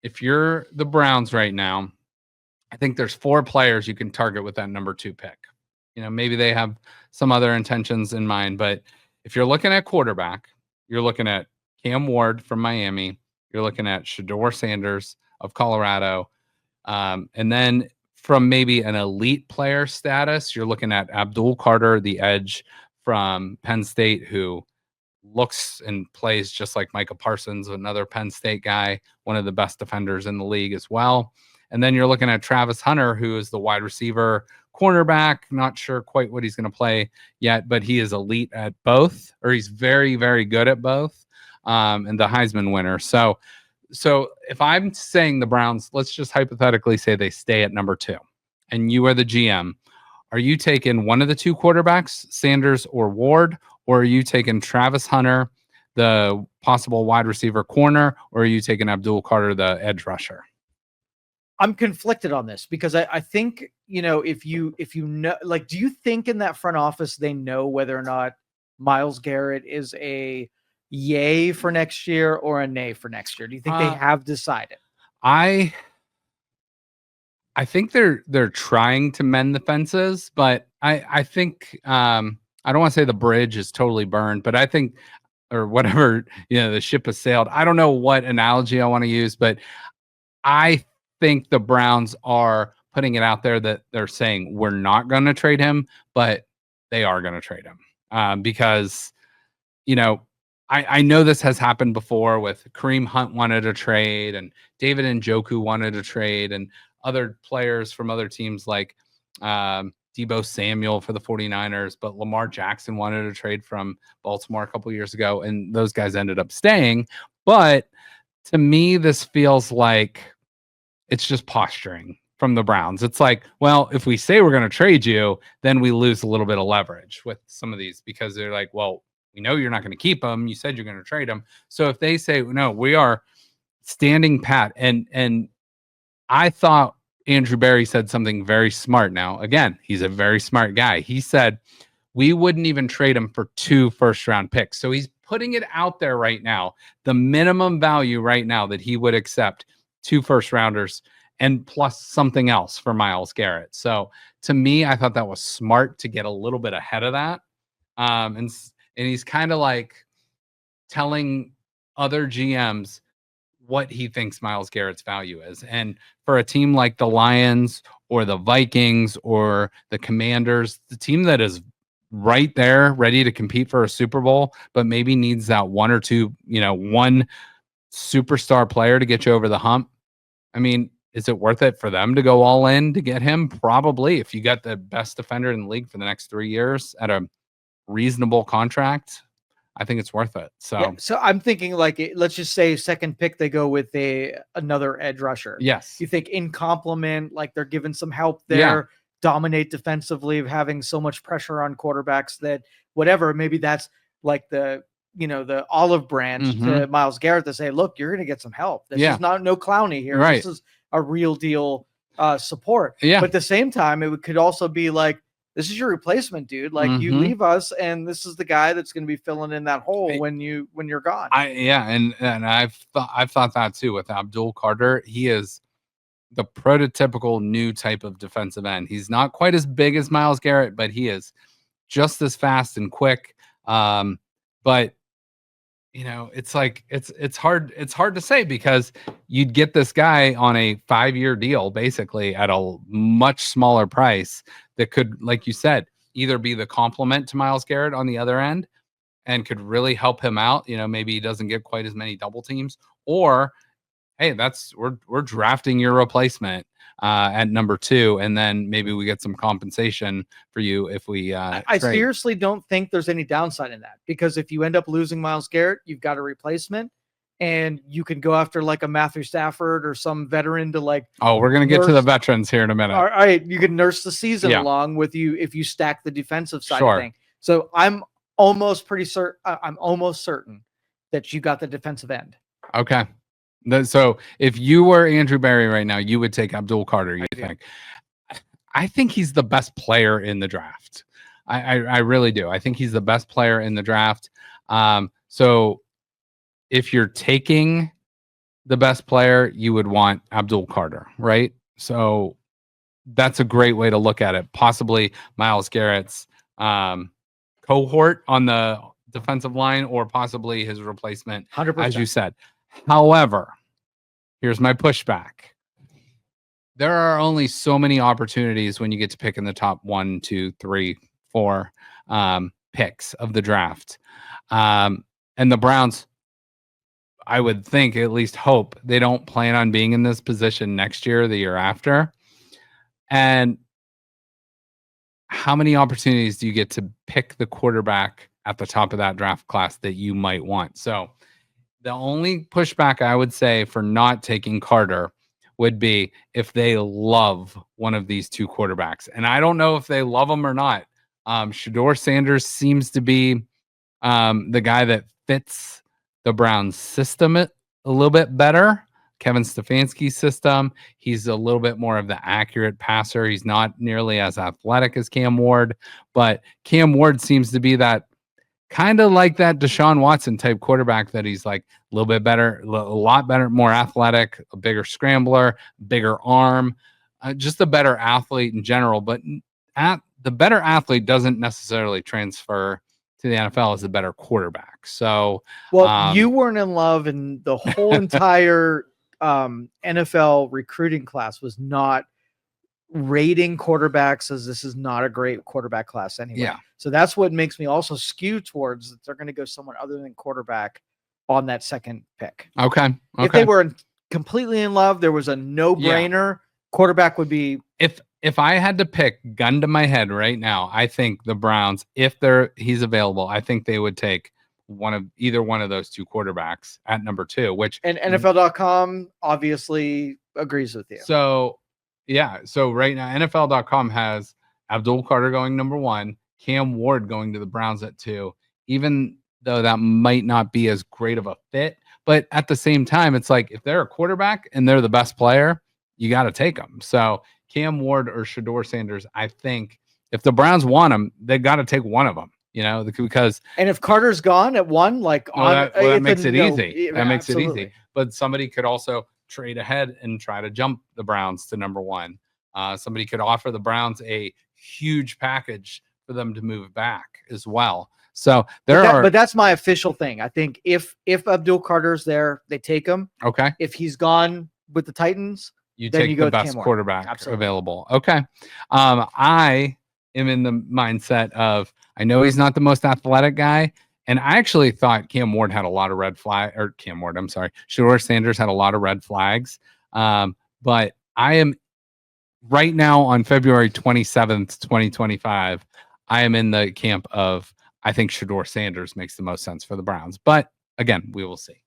if you're the Browns right now, I think there's 4 players you can target with that number 2 pick. Maybe they have some other intentions in mind, but if you're looking at quarterback, you're looking at Cam Ward from Miami, you're looking at Shedeur Sanders of Colorado, and then from maybe an elite player status, you're looking at Abdul Carter, the edge from Penn State, who looks and plays just like Micah Parsons, another Penn State guy, one of the best defenders in the league as well. And then you're looking at Travis Hunter, who is the wide receiver, cornerback. Not sure quite what he's going to play yet, but he is elite at both, or he's very, very good at both, and the Heisman winner. So if I'm saying the Browns, let's just hypothetically say they stay at number 2, and you are the GM, are you taking one of the 2 quarterbacks, Sanders or Ward, or are you taking Travis Hunter, the possible wide receiver corner, or are you taking Abdul Carter, the edge rusher? I'm conflicted on this because I think, if you know, like, do you think in that front office they know whether or not Myles Garrett is a yay for next year or a nay for next year? Do you think they have decided? I think they're trying to mend the fences, but I think I don't want to say the bridge is totally burned, but I think, or whatever, the ship has sailed. I don't know what analogy I want to use, but I think the Browns are putting it out there that they're saying we're not going to trade him, but they are going to trade him because, I know this has happened before with Kareem Hunt wanted a trade and David Njoku wanted a trade and other players from other teams like Deebo Samuel for the 49ers, but Lamar Jackson wanted a trade from Baltimore a couple years ago, and those guys ended up staying. But to me, this feels like it's just posturing from the Browns. It's like, well, if we say we're going to trade you, then we lose a little bit of leverage with some of these because they're like, well, we know you're not going to keep them. You said you're going to trade them. So if they say, no, we are standing pat. And I thought Andrew Berry said something very smart. Now, again, he's a very smart guy. He said, we wouldn't even trade him for 2 first-round picks. So he's putting it out there right now. The minimum value right now that he would accept 2 first-rounders and plus something else for Myles Garrett. So to me, I thought that was smart to get a little bit ahead of that. And he's kind of like telling other GMs what he thinks Myles Garrett's value is. And for a team like the Lions or the Vikings or the Commanders, the team that is right there ready to compete for a Super Bowl, but maybe needs that 1 or 2, one superstar player to get you over the hump. I mean, is it worth it for them to go all in to get him? Probably. If you got the best defender in the league for the next 3 years at a reasonable contract, I think it's worth it. So, yeah, so I'm thinking like, let's just say second pick, they go with another edge rusher. Yes. You think in complement, like they're giving some help there, dominate defensively, having so much pressure on quarterbacks that whatever, maybe that's like the olive branch to Myles Garrett to say, look, you're going to get some help. This is not no Clowney here. Right. This is a real deal support. Yeah. But at the same time, could also be like, this is your replacement, dude. Like you leave us, and this is the guy that's going to be filling in that hole when you're gone. And I've thought that too with Abdul Carter. He is the prototypical new type of defensive end. He's not quite as big as Myles Garrett, but he is just as fast and quick. But it's like it's hard to say because you'd get this guy on a 5-year deal basically at a much smaller price that could, like you said, either be the complement to Myles Garrett on the other end and could really help him out. Maybe he doesn't get quite as many double teams, or hey, we're drafting your replacement at number 2, and then maybe we get some compensation for you if we I seriously don't think there's any downside in that, because if you end up losing Myles Garrett, you've got a replacement, and you can go after like a Matthew Stafford or some veteran to like. Oh, we're gonna get to the veterans here in a minute. All right, you can nurse the season along with you if you stack the defensive side of thing. So I'm almost certain that you got the defensive end. Okay. So if you were Andrew Berry right now, you would take Abdul Carter, you think? I think he's the best player in the draft. I really do. I think he's the best player in the draft. So if you're taking the best player, you would want Abdul Carter, right? So that's a great way to look at it. Possibly Myles Garrett's cohort on the defensive line, or possibly his replacement, 100%. as you said. However, here's my pushback. There are only so many opportunities when you get to pick in the top 1, 2, 3, 4 picks of the draft. And the Browns, I would think, at least hope, they don't plan on being in this position next year or the year after. And how many opportunities do you get to pick the quarterback at the top of that draft class that you might want? So the only pushback I would say for not taking Carter would be if they love one of these two quarterbacks. And I don't know if they love them or not. Shedeur Sanders seems to be the guy that fits the Browns system a little bit better. Kevin Stefanski's system. He's a little bit more of the accurate passer. He's not nearly as athletic as Cam Ward, but Cam Ward seems to be that kind of like that Deshaun Watson type quarterback, that he's like a little bit better, a lot better, more athletic, a bigger scrambler, bigger arm, just a better athlete in general. But the better athlete doesn't necessarily transfer to the NFL as a better quarterback. So, well, you weren't in love, and the whole entire NFL recruiting class was not rating quarterbacks as this is not a great quarterback class anyway. Yeah. So that's what makes me also skew towards that they're going to go someone other than quarterback on that second pick. Okay. If they were completely in love, there was a no-brainer. Quarterback would be. If I had to pick, gun to my head right now, I think the Browns, if he's available, I think they would take either one of those two quarterbacks at number 2, which, and NFL.com obviously agrees with you. So yeah. So right now, NFL.com has Abdul Carter going number 1, Cam Ward going to the Browns at 2, even though that might not be as great of a fit. But at the same time, it's like, if they're a quarterback and they're the best player, you got to take them. So Cam Ward or Shedeur Sanders, I think if the Browns want them, they got to take one of them, because. And if Carter's gone at 1, that makes it easy. That makes it absolutely easy. But somebody could also trade ahead and try to jump the Browns to number 1. Somebody could offer the Browns a huge package for them to move back as well. So but that's my official thing. I think if Abdul Carter's there, they take him. Okay. If he's gone with the Titans, you take the best quarterback available. Okay. I am in the mindset of, I know he's not the most athletic guy, and I actually thought Shedeur Sanders had a lot of red flags. But I am right now on February 27th, 2025, I am in the camp of, I think Shedeur Sanders makes the most sense for the Browns. But again, we will see.